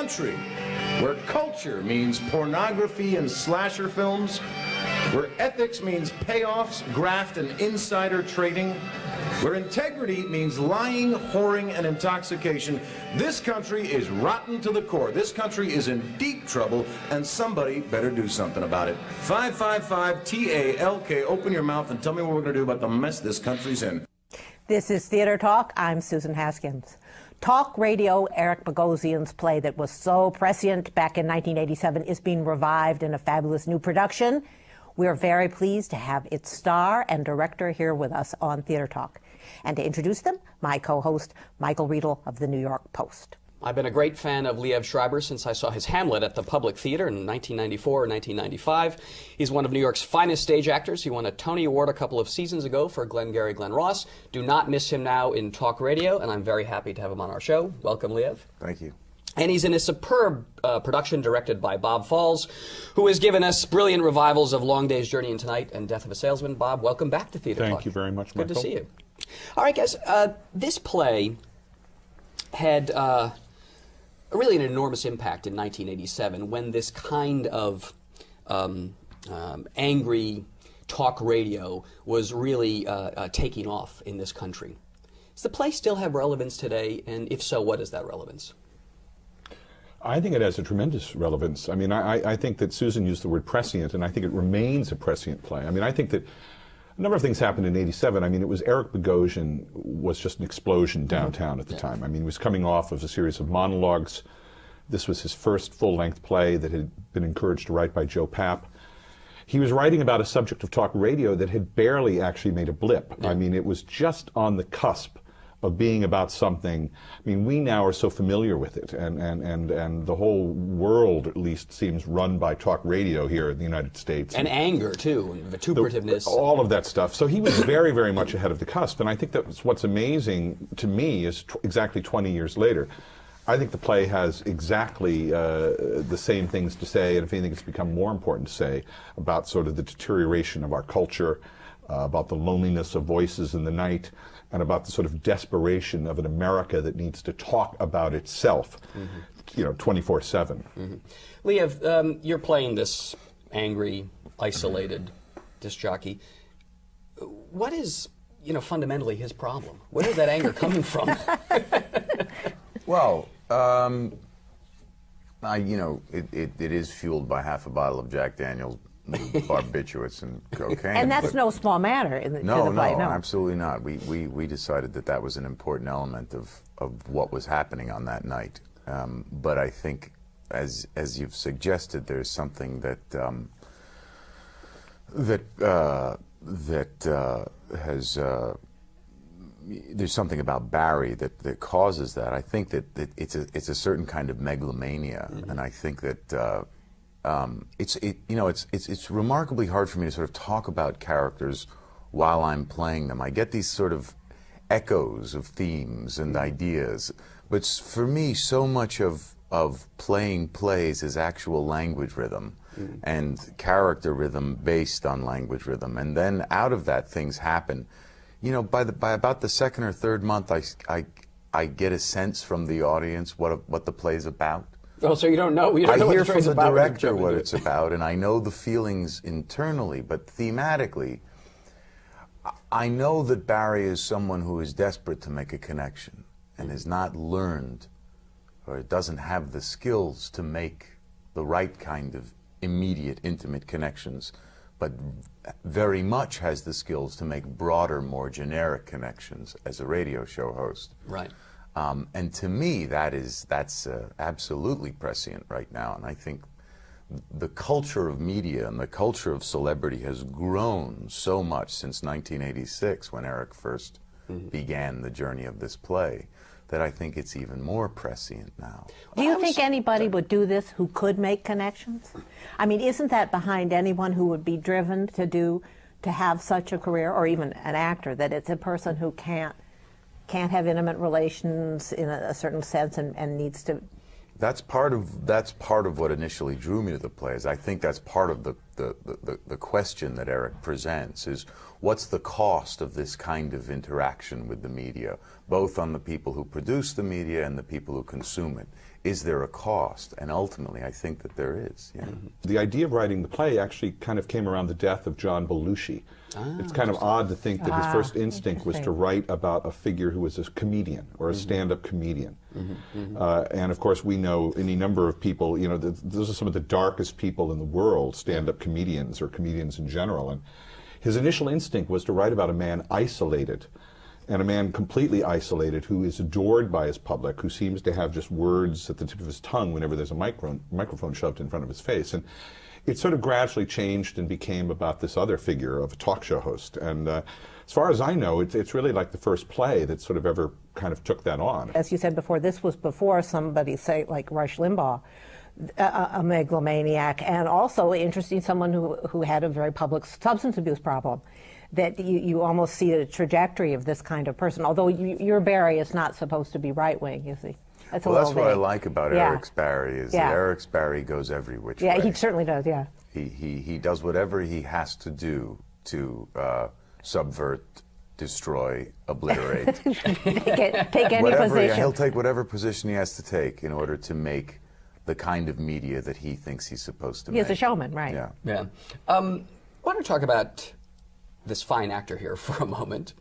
country where culture means pornography and slasher films, where ethics means payoffs, graft, and insider trading, where integrity means lying, whoring, and intoxication. This country is rotten to the core. This country is in deep trouble, and somebody better do something about it. 555-TALK. Open your mouth and tell me what we're going to do about the mess this country's in. This is Theater Talk. I'm Susan Haskins. Talk radio Eric Bogosian's play that was so prescient back in 1987 is being revived in a fabulous new production. We're very pleased to have its star and director here with us on Theater Talk. And to introduce them, my co-host, Michael Riedel of the New York Post. I've been a great fan of Liev Schreiber since I saw his Hamlet at the Public Theater in 1994 or 1995. He's one of New York's finest stage actors. He won a Tony Award a couple of seasons ago for Glengarry Glen Ross. Do not miss him now in talk radio, and I'm very happy to have him on our show. Welcome, Liev. Thank you. And he's in a superb production directed by Bob Falls, who has given us brilliant revivals of Long Day's Journey into Night and Death of a Salesman. Bob, welcome back to Theater Talk. Thank you very much, Michael. Good to see you. All right, guys, this play had really an enormous impact in 1987 when this kind of angry talk radio was really taking off in this country. Does the play still have relevance today? And if so, what is that relevance? I think it has a tremendous relevance. I mean, I think that Susan used the word prescient, and I think it remains a prescient play. I mean, I think that a number of things happened in '87. I mean, it was Eric Bogosian was just an explosion downtown at the time. I mean, he was coming off of a series of monologues. This was his first full-length play that had been encouraged to write by Joe Papp. He was writing about a subject of talk radio that had barely actually made a blip. Yeah. I mean, it was just on the cusp of being about something. I mean, we now are so familiar with it, and the whole world, at least, seems run by talk radio here in the United States. And anger, too, and vituperativeness. All of that stuff. So he was very, very much ahead of the cusp, and I think that's what's amazing to me is exactly 20 years later, I think the play has exactly the same things to say, and if anything, it's become more important to say about sort of the deterioration of our culture, about the loneliness of voices in the night, and about the sort of desperation of an America that needs to talk about itself, you know, 24/7. Liev, you're playing this angry, isolated disc jockey. What is, you know, fundamentally his problem? Where is that anger coming from? Well, you know, it is fueled by half a bottle of Jack Daniel's barbiturates and cocaine. And that's no small matter in the play. No, absolutely not. We decided that that was an important element of what was happening on that night. But I think, as you've suggested, there's something that there's something about Barry that causes that. I think that it's a certain kind of megalomania, and I think that it's remarkably hard for me to sort of talk about characters while I'm playing them. I get these sort of echoes of themes and ideas, but for me, so much of playing plays is actual language rhythm and character rhythm based on language rhythm, and then out of that things happen. You know, by about the second or third month, I get a sense from the audience what the play's about. Oh, so you don't know? You don't know I what hear the from the about director what it's about, and I know the feelings internally, but thematically, I know that Barry is someone who is desperate to make a connection and has not learned or doesn't have the skills to make the right kind of immediate, intimate connections, but very much has the skills to make broader, more generic connections as a radio show host. Right. And to me, that's absolutely prescient right now. And I think the culture of media and the culture of celebrity has grown so much since 1986, when Eric first began the journey of this play, that I think it's even more prescient now. Do you think anybody would do this who could make connections? I mean, isn't that behind anyone who would be driven to have such a career, or even an actor, that it's a person who can't have intimate relations in a certain sense and needs to That's part of what initially drew me to the plays. I think that's part of the question that Eric presents is, what's the cost of this kind of interaction with the media, both on the people who produce the media and the people who consume it? Is there a cost? And ultimately, I think that there is. Yeah. The idea of writing the play actually kind of came around the death of John Belushi. It's kind of odd to think that his first instinct was to write about a figure who was a comedian or a stand-up comedian. And of course, we know any number of people, you know, those are some of the darkest people in the world, stand-up comedians or comedians in general. And his initial instinct was to write about a man isolated, and a man completely isolated who is adored by his public, who seems to have just words at the tip of his tongue whenever there's a microphone shoved in front of his face. And it sort of gradually changed and became about this other figure of a talk show host. And as far as I know, it's really like the first play that sort of ever kind of took that on. As you said before, this was before somebody, say, like Rush Limbaugh, a megalomaniac, and also interesting, someone who had a very public substance abuse problem. That you almost see the trajectory of this kind of person. Although your Barry is not supposed to be right-wing, you see. That's well, that's what I like about Eric's Barry, is that Eric's Barry goes every which way. Yeah, he certainly does, yeah. He does whatever he has to do to subvert, destroy, obliterate. take any position. He'll take whatever position he has to take in order to make the kind of media that he thinks he's supposed to make. He's a showman, right. Yeah. Yeah. I want to talk about this fine actor here for a moment.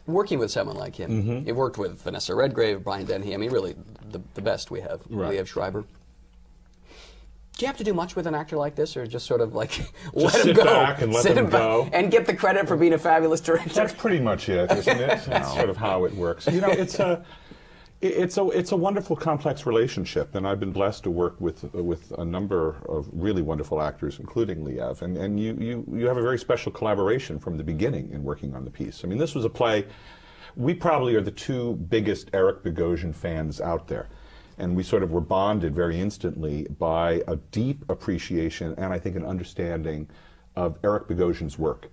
Working with someone like him, you've worked with Vanessa Redgrave, Brian Dennehy, I mean, really the best we have, Liev Schreiber. Do you have to do much with an actor like this, or just sort of like let him go, sit back and let them go, and get the credit for being a fabulous director? That's pretty much it, isn't it? That's sort of how it works. You know, it's a wonderful, complex relationship, and I've been blessed to work with a number of really wonderful actors, including Liev, and you have a very special collaboration from the beginning in working on the piece. I mean, this was a play. We probably are the two biggest Eric Bogosian fans out there, and we sort of were bonded very instantly by a deep appreciation and I think an understanding of Eric Bogosian's work.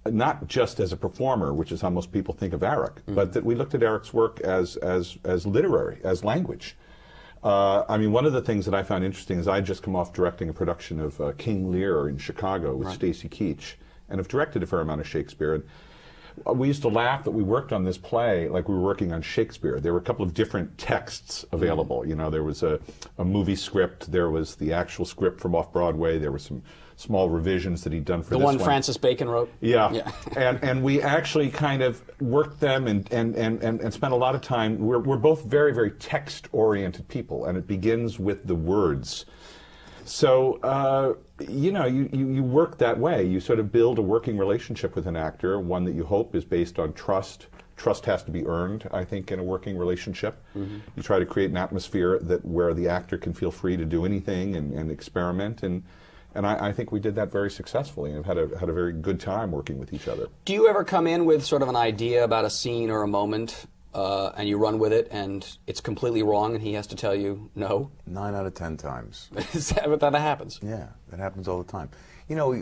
Not just as a performer, which is how most people think of Eric, but that we looked at Eric's work as literary, as language. I mean, one of the things that I found interesting is I had just come off directing a production of King Lear in Chicago with Stacy Keach, and have directed a fair amount of Shakespeare. And we used to laugh that we worked on this play like we were working on Shakespeare. There were a couple of different texts available. You know, there was a movie script, there was the actual script from off-Broadway, there were some small revisions that he'd done for the this one. The one Francis Bacon wrote? Yeah. and we actually kind of worked them and spent a lot of time. We're both very, very text-oriented people, and it begins with the words. So, you know, you work that way. You sort of build a working relationship with an actor, one that you hope is based on trust. Trust has to be earned, I think, in a working relationship. You try to create an atmosphere where the actor can feel free to do anything and experiment. And I think we did that very successfully and had a very good time working with each other. Do you ever come in with sort of an idea about a scene or a moment, and you run with it, and it's completely wrong, and he has to tell you no? 9 out of 10 times. Is that what that happens? Yeah, that happens all the time. You know,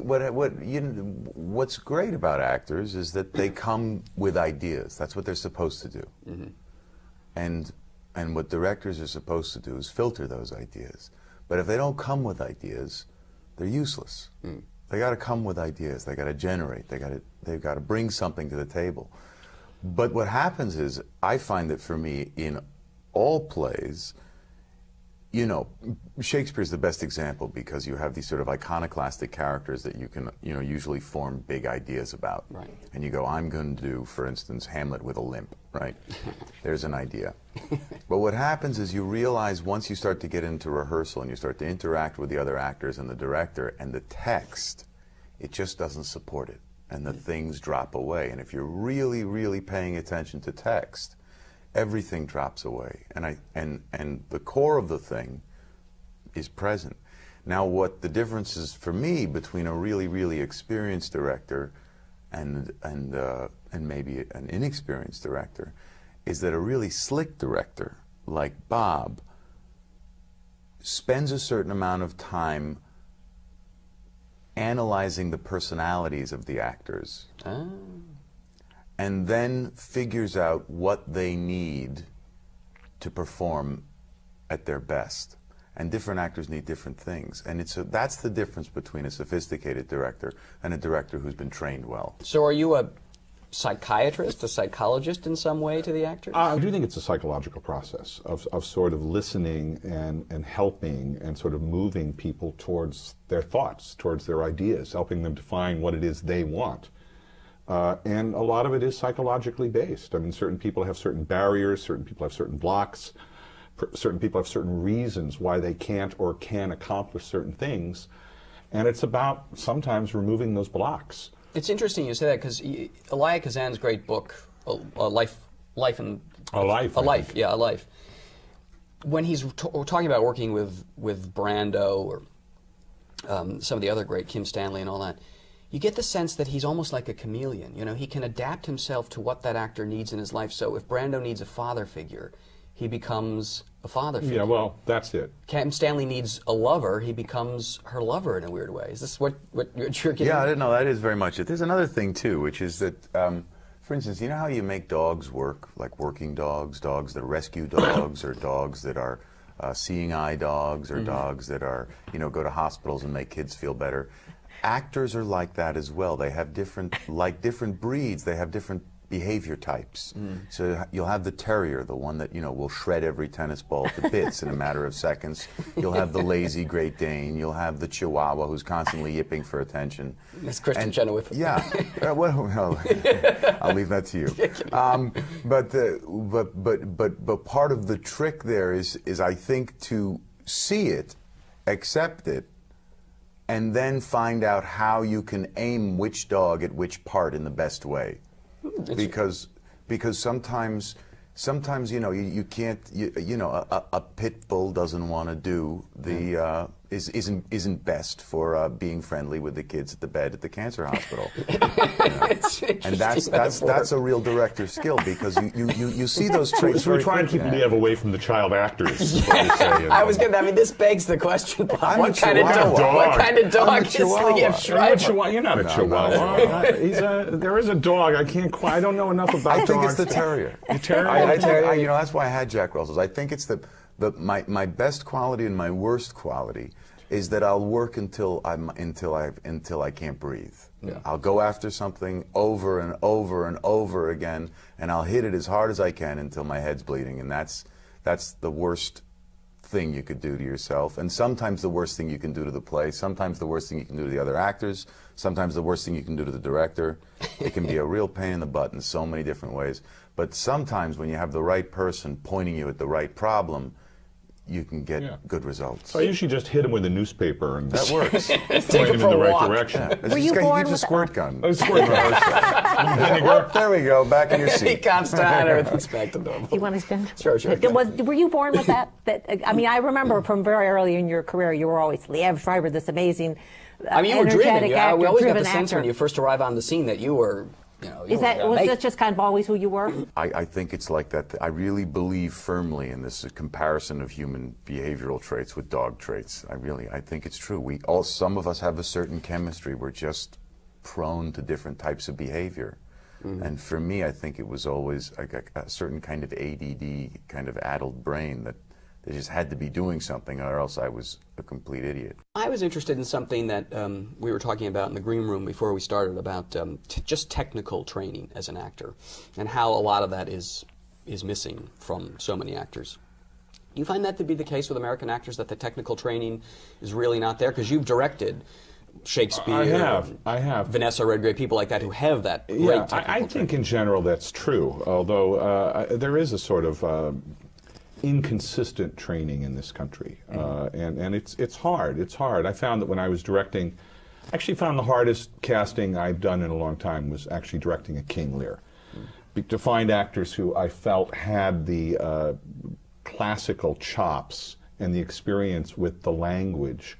what's great about actors is that they come with ideas. That's what they're supposed to do. And what directors are supposed to do is filter those ideas. But if they don't come with ideas, they're useless. They got to come with ideas. They got to generate. They've got to bring something to the table. But what happens is, I find that for me, in all plays, you know, Shakespeare's the best example because you have these sort of iconoclastic characters that you can, you know, usually form big ideas about. Right. And you go, I'm going to do, for instance, Hamlet with a limp, right? There's an idea. But what happens is you realize once you start to get into rehearsal and you start to interact with the other actors and the director and the text, it just doesn't support it. And the things drop away. And if you're really, really paying attention to text, everything drops away, and the core of the thing is present. Now, what the difference is for me between a really, really experienced director and maybe an inexperienced director is that a really slick director like Bob spends a certain amount of time analyzing the personalities of the actors. And then figures out what they need to perform at their best. And different actors need different things. And that's the difference between a sophisticated director and a director who's been trained well. So are you a psychiatrist, a psychologist in some way to the actors? I do think it's a psychological process of sort of listening and helping and sort of moving people towards their thoughts, towards their ideas, helping them define what it is they want. And a lot of it is psychologically based. I mean, certain people have certain barriers, certain people have certain blocks, certain people have certain reasons why they can't or can accomplish certain things. And it's about sometimes removing those blocks. It's interesting you say that, because Elia Kazan's great book, A Life. When he's talking about working with Brando or some of the other great, Kim Stanley and all that, you get the sense that he's almost like a chameleon. You know, he can adapt himself to what that actor needs in his life. So if Brando needs a father figure, he becomes a father figure. Yeah, well, that's it. Kim Stanley needs a lover, he becomes her lover in a weird way. Is this what you're getting? Yeah, no, that is very much it. There's another thing, too, which is that, for instance, you know how you make dogs work, like working dogs, dogs that are rescue dogs, or dogs that are seeing eye dogs, or dogs that are, you know, go to hospitals and make kids feel better. Actors are like that as well. They have different breeds, they have different behavior types. So you'll have the terrier, the one that, you know, will shred every tennis ball to bits in a matter of seconds. You'll have the lazy Great Dane. You'll have the Chihuahua who's constantly yipping for attention. That's Christian Chenoweth. Yeah. Well, I'll leave that to you. But part of the trick there is I think to see it, accept it, and then find out how you can aim which dog at which part in the best way. Because sometimes you know you can't you know a pit bull doesn't want to do the isn't best for being friendly with the kids at the bed at the cancer hospital. And that's a real director skill, because you see those traits. So we're trying to keep Liev away from the child actors. I mean, this begs the question, Bob, what kind of dog is Liev Schreiber? You're not a Chihuahua. There is a dog. I don't know enough about dogs. I think it's the terrier. The terrier? You know, that's why I had Jack Russells. I think it's my best quality and my worst quality is that I'll work until I can't breathe. Yeah. I'll go after something over and over and over again, and I'll hit it as hard as I can until my head's bleeding, and that's the worst thing you could do to yourself, and sometimes the worst thing you can do to the play, sometimes the worst thing you can do to the other actors, sometimes the worst thing you can do to the director. It can be a real pain in the butt in so many different ways, but sometimes when you have the right person pointing you at the right problem, you can get good results. So I usually just hit him with a newspaper, and that works. Point him in the right direction. Yeah. Were you born with a squirt gun? A squirt gun. There we go. Back in your seat. He calms down. Everything's back to normal. Do you want to spin? Sure. Were you born with that? I mean, I remember from very early in your career, you were always Liev Schreiber, this amazing, I mean, you were driven. Yeah, we always got the sense actor. when you first arrive on the scene that you were. Was that just kind of always who you were? I think it's like that. I really believe firmly in this comparison of human behavioral traits with dog traits. I think it's true. Some of us have a certain chemistry. We're just prone to different types of behavior. And for me, I think it was always a certain kind of ADD, kind of addled brain that they just had to be doing something, or else I was a complete idiot. I was interested in something that we were talking about in the green room before we started, about just technical training as an actor, and how a lot of that is missing from so many actors. Do you find that to be the case with American actors, that the technical training is really not there? Because you've directed Shakespeare, I have. Vanessa Redgrave, people like that who have that great technical I think in general that's true, although there is a sort of inconsistent training in this country, and it's hard. It's hard. I found that when I was directing, actually found the hardest casting I've done in a long time was actually directing a King Lear. To find actors who I felt had the classical chops and the experience with the language,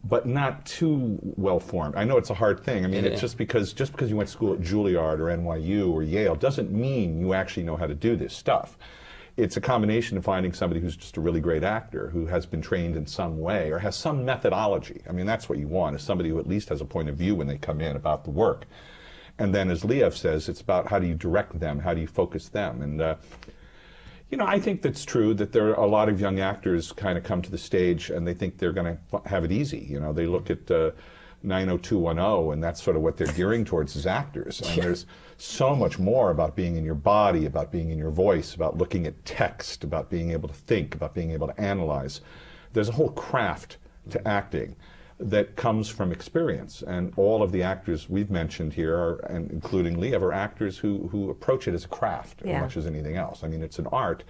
but not too well formed. I know it's a hard thing. I mean, it's just because you went to school at Juilliard or NYU or Yale doesn't mean you actually know how to do this stuff. It's a combination of finding somebody who's just a really great actor, who has been trained in some way or has some methodology. I mean, that's what you want, is somebody who at least has a point of view when they come in about the work. And then, as Liev says, it's about how do you direct them, how do you focus them. And You know, I think that's true, that there are a lot of young actors kind of come to the stage and they think they're going to have it easy. You know, they look at 90210 and that's sort of what they're gearing towards as actors. And there's so much more about being in your body, about being in your voice, about looking at text, about being able to think, about being able to analyze. There's a whole craft to acting that comes from experience. And all of the actors we've mentioned here, and including Liev, are actors who approach it as a craft as much as anything else. I mean, it's an art,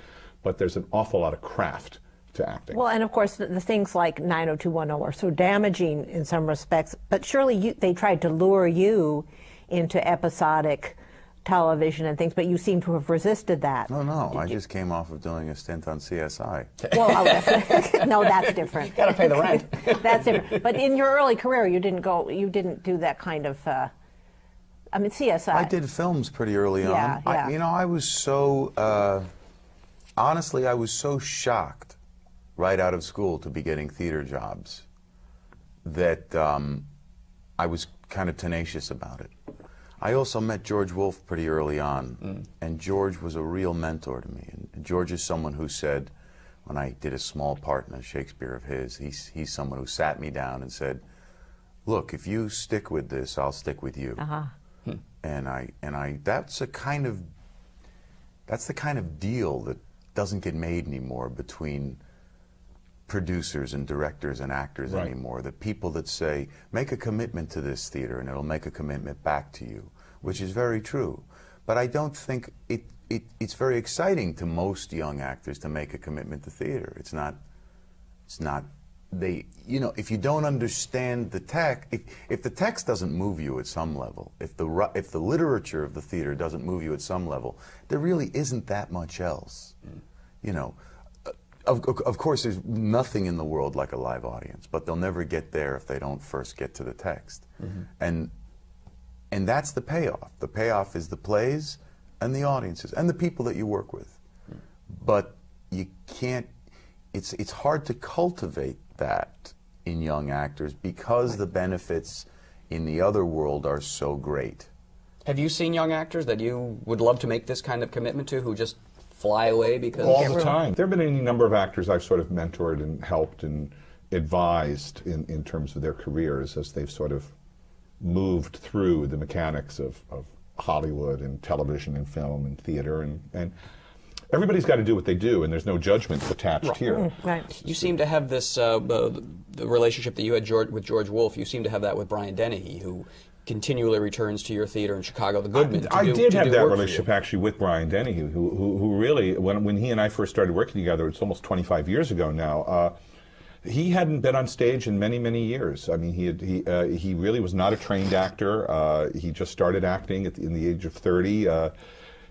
but there's an awful lot of craft to acting. Well, and of course, the things like 90210 are so damaging in some respects, but surely they tried to lure you into episodic television and things, but you seem to have resisted that. No, I just came off of doing a stint on CSI. Well, no, that's different. Got to pay the rent. That's different. But in your early career, you didn't do that kind of, I mean, CSI. I did films pretty early on. Yeah. You know, I was so, honestly, I was so shocked right out of school to be getting theater jobs that I was kind of tenacious about it. I also met George Wolfe pretty early on, and George was a real mentor to me. And George is someone who said, when I did a small part in a Shakespeare of his, he's someone who sat me down and said, "Look, if you stick with this, I'll stick with you." And that's the kind of deal that doesn't get made anymore between producers and directors and actors anymore. The people that say, make a commitment to this theater and it'll make a commitment back to you, which is very true. But I don't think it's very exciting to most young actors to make a commitment to theater. It's not, you know, if you don't understand the text, if the text doesn't move you at some level, if the literature of the theater doesn't move you at some level, there really isn't that much else, you know. Of course, there's nothing in the world like a live audience, but they'll never get there if they don't first get to the text. And that's the payoff. The payoff is the plays and the audiences and the people that you work with. But you can't, it's hard to cultivate that in young actors because the benefits in the other world are so great. Have you seen young actors that you would love to make this kind of commitment to, who just fly away because... All the time. There have been any number of actors I've sort of mentored and helped and advised in terms of their careers as they've sort of moved through the mechanics of Hollywood and television and film and theater, and everybody's got to do what they do, and there's no judgment attached here. You seem to have this, the relationship that you had with George Wolfe, you seem to have that with Brian Dennehy, who continually returns to your theater in Chicago, the Goodman. I did have that relationship actually with Brian Dennehy, who really, when he and I first started working together, it's almost 25 years ago now, he hadn't been on stage in many, many years. I mean, he really was not a trained actor. He just started acting in the age of 30.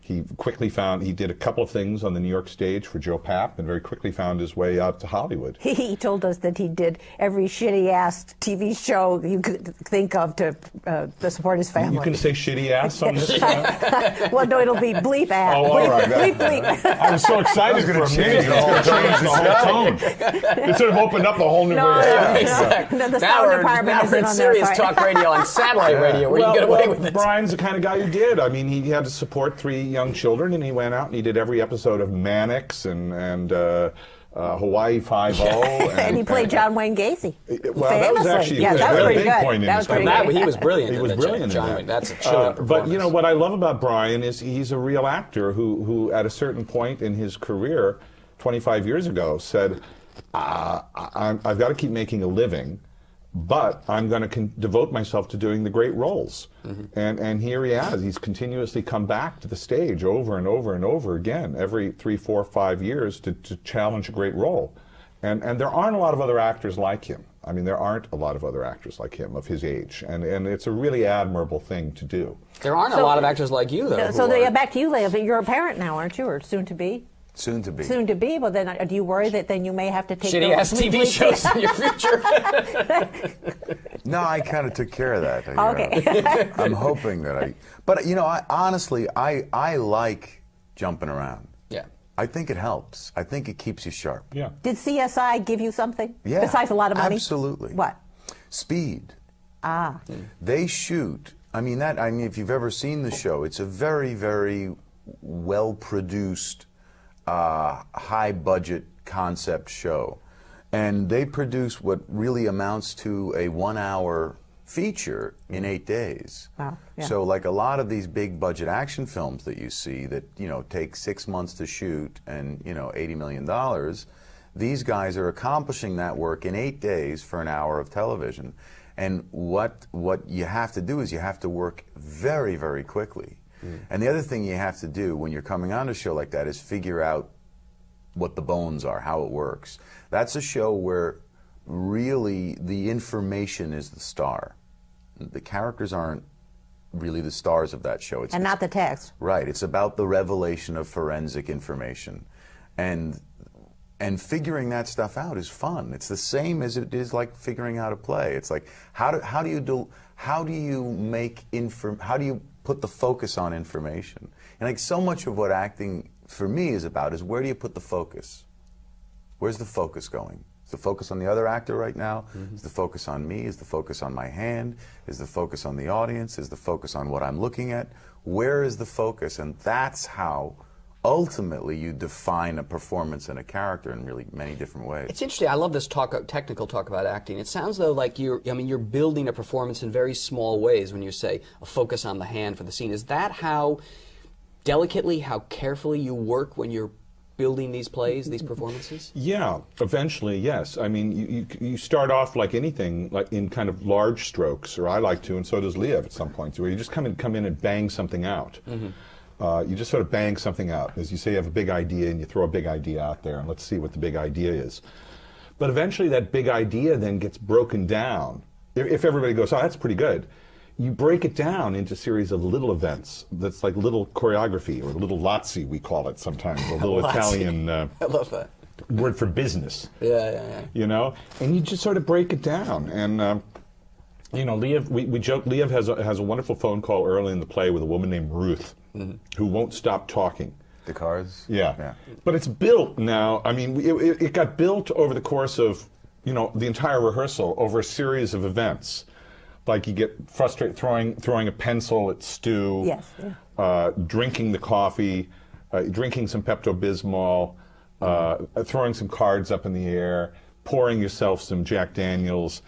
He quickly found, he did a couple of things on the New York stage for Joe Papp and very quickly found his way out to Hollywood. He told us that he did every shitty-ass TV show you could think of to support his family. You can say shitty-ass on this? Well, no, it'll be bleep-ass. Oh, all right. Bleep. I was so excited for a minute. It's going to change the whole tone. It sort of opened up a whole new way of exactly. The sound department now we're in serious talk radio on satellite radio where you get away with it. Brian's the kind of guy who did. I mean, he had to support 3 young children, and he went out and he did every episode of Mannix and Hawaii Five-0. And he played John Wayne Gacy. Well, that was actually a very big point in his career. He was brilliant. He was brilliant in that. That's a chilling but you know what I love about Brian is he's a real actor who at a certain point in his career, 25 years ago, said, I've got to keep making a living, but I'm going to devote myself to doing the great roles. And here he has. He's continuously come back to the stage over and over and over again, every 3, 4, 5 years to challenge a great role. And there aren't a lot of other actors like him. I mean, there aren't a lot of other actors like him of his age. And it's a really admirable thing to do. There aren't a lot of actors like you, though. So back to you, Liev. You're a parent now, aren't you, or soon to be? Soon to be. Soon to be. Well, then, do you worry that then you may have to take shitty-ass TV shows in your future? No, I kind of took care of that. Okay. I'm hoping that But you know, honestly, I like jumping around. Yeah. I think it helps. I think it keeps you sharp. Yeah. Did CSI give you something? Yeah. Besides a lot of money? Absolutely. What? Speed. Ah. They shoot. I mean, if you've ever seen the show, it's a very, very well-produced high-budget concept show. And they produce what really amounts to a 1-hour feature in 8 days. Wow. Yeah. So like a lot of these big budget action films that you see that, take 6 months to shoot and, $80 million, these guys are accomplishing that work in 8 days for an hour of television. And what you have to do is you have to work very, very quickly. And the other thing you have to do when you're coming on a show like that is figure out what the bones are, how it works. That's a show where really the information is the star. The characters aren't really the stars of that show. And not the text. Right. It's about the revelation of forensic information. And figuring that stuff out is fun. It's the same as it is like figuring out a play. It's like how do you put the focus on information? And like so much of what acting for me is about is where do you put the focus? Where's the focus going? Is the focus on the other actor right now? Is the focus on me? Is the focus on my hand? Is the focus on the audience? Is the focus on what I'm looking at? Where is the focus? And that's how ultimately you define a performance and a character in really many different ways. It's interesting. I love this technical talk about acting. It sounds though like you're building a performance in very small ways when you say a focus on the hand for the scene. Is that how delicately, how carefully you work when you're building these plays, these performances? Yeah, eventually, yes. I mean, you start off like anything, like in kind of large strokes, or I like to, and so does Liev at some point, where you just come in and bang something out. You just sort of bang something out. As you say, you have a big idea, and you throw a big idea out there, and let's see what the big idea is. But eventually that big idea then gets broken down. If everybody goes, oh, that's pretty good, you break it down into a series of little events. That's like little choreography, or little Lazzi, we call it sometimes, a little Italian I love that. word for business. Yeah. And you just sort of break it down. And, Liev, we joke, Liev has a wonderful phone call early in the play with a woman named Ruth, who won't stop talking. The cars? Yeah. But it's built now. I mean, it got built over the course of, the entire rehearsal over a series of events. Like you get frustrated throwing a pencil at Stu, Yes. Yeah. Drinking the coffee, drinking some Pepto-Bismol, throwing some cards up in the air, pouring yourself some Jack Daniels.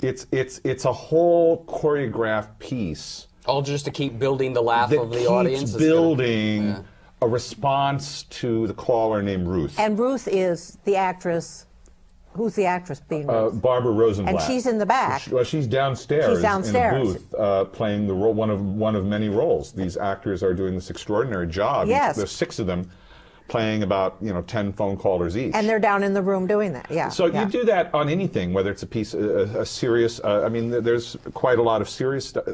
It's a whole choreographed piece. All just to keep building the laugh that of the audience. Keeps building a response to the caller named Ruth. And Ruth is the actress. Who's the actress being Ruth? Barbara Rosenblatt. And she's in the back. She's downstairs. She's downstairs. In a booth, playing the role, one of many roles. These actors are doing this extraordinary job. Yes. There's 6 of them, playing about 10 phone callers each. And they're down in the room doing that. Yeah. So you do that on anything, whether it's a piece, a serious. There's quite a lot of serious stuff.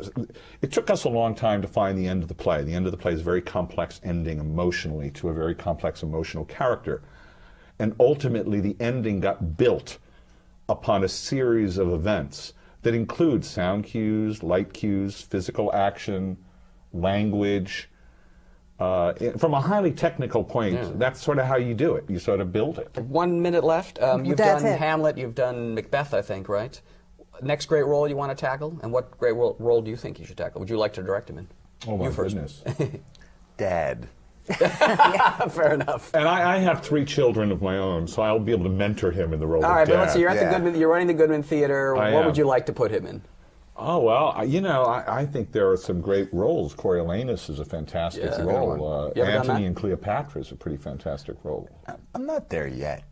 It took us a long time to find the end of the play. The end of the play is a very complex ending emotionally to a very complex emotional character. And ultimately, the ending got built upon a series of events that include sound cues, light cues, physical action, language. From a highly technical point, that's sort of how you do it. You sort of build it. 1 minute left. You've That's done it. Hamlet, you've done Macbeth, I think, right? Next great role you want to tackle? And what great role do you think you should tackle? Would you like to direct him in? Oh, my You first. goodness. Dad. Fair enough. And I have 3 children of my own, so I'll be able to mentor him in the role All of right, dad. but let's see. You're at the Yeah. Goodman. You're running the Goodman Theater. I What am. would you like to put him in? Oh, well, I think there are some great roles. Coriolanus is a fantastic Yeah. role. You ever done Antony that? and Cleopatra is a pretty fantastic role. I'm not there yet.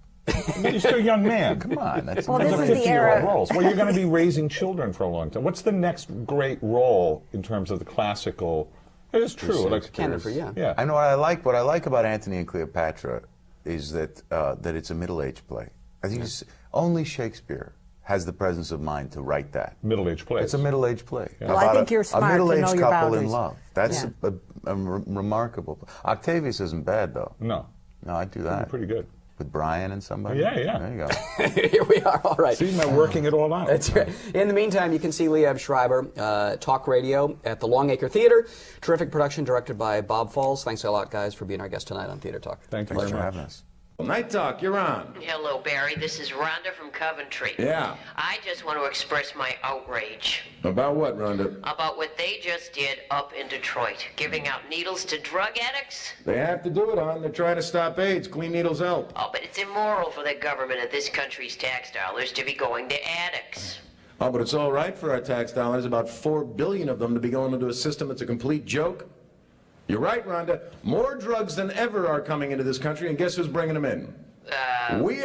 You're still a young man. Come on. That's Well, this Those are is the 50-year-old era. roles. Well, you're going to be raising children for a long time. What's the next great role in terms of the classical? It is true. Like, Cannon for, yeah. Yeah. I know what I like. What I like about Antony and Cleopatra is that it's a middle-aged play. I think only Shakespeare has the presence of mind to write that. Middle-aged plays. It's a middle-aged play. Well, I About think you're smart a to middle-aged know your couple in boundaries. love. That's Yeah. a remarkable. Octavius isn't bad though. No. No, I'd do that. Pretty good. With Brian and somebody. Yeah, yeah. There you go. Here we are. All right. See, I'm working it all out. That's right. In the meantime, you can see Liev Schreiber, Talk Radio at the Longacre Theater. Terrific production directed by Bob Falls. Thanks a lot, guys, for being our guest tonight on Theater Talk. Thank you Thanks very for much. having us. Night Talk, you're on. Hello, Barry. This is Rhonda from Coventry. Yeah. I just want to express my outrage About what, Rhonda? about what they just did up in Detroit, giving out needles to drug addicts. They have to do it, hon. They're trying to stop AIDS. Clean needles help. Oh, but it's immoral for the government of this country's tax dollars to be going to addicts. Oh, but it's all right for our tax dollars, about $4 billion of them, to be going into a system that's a complete joke. You're right, Rhonda. More drugs than ever are coming into this country, and guess who's bringing them in? We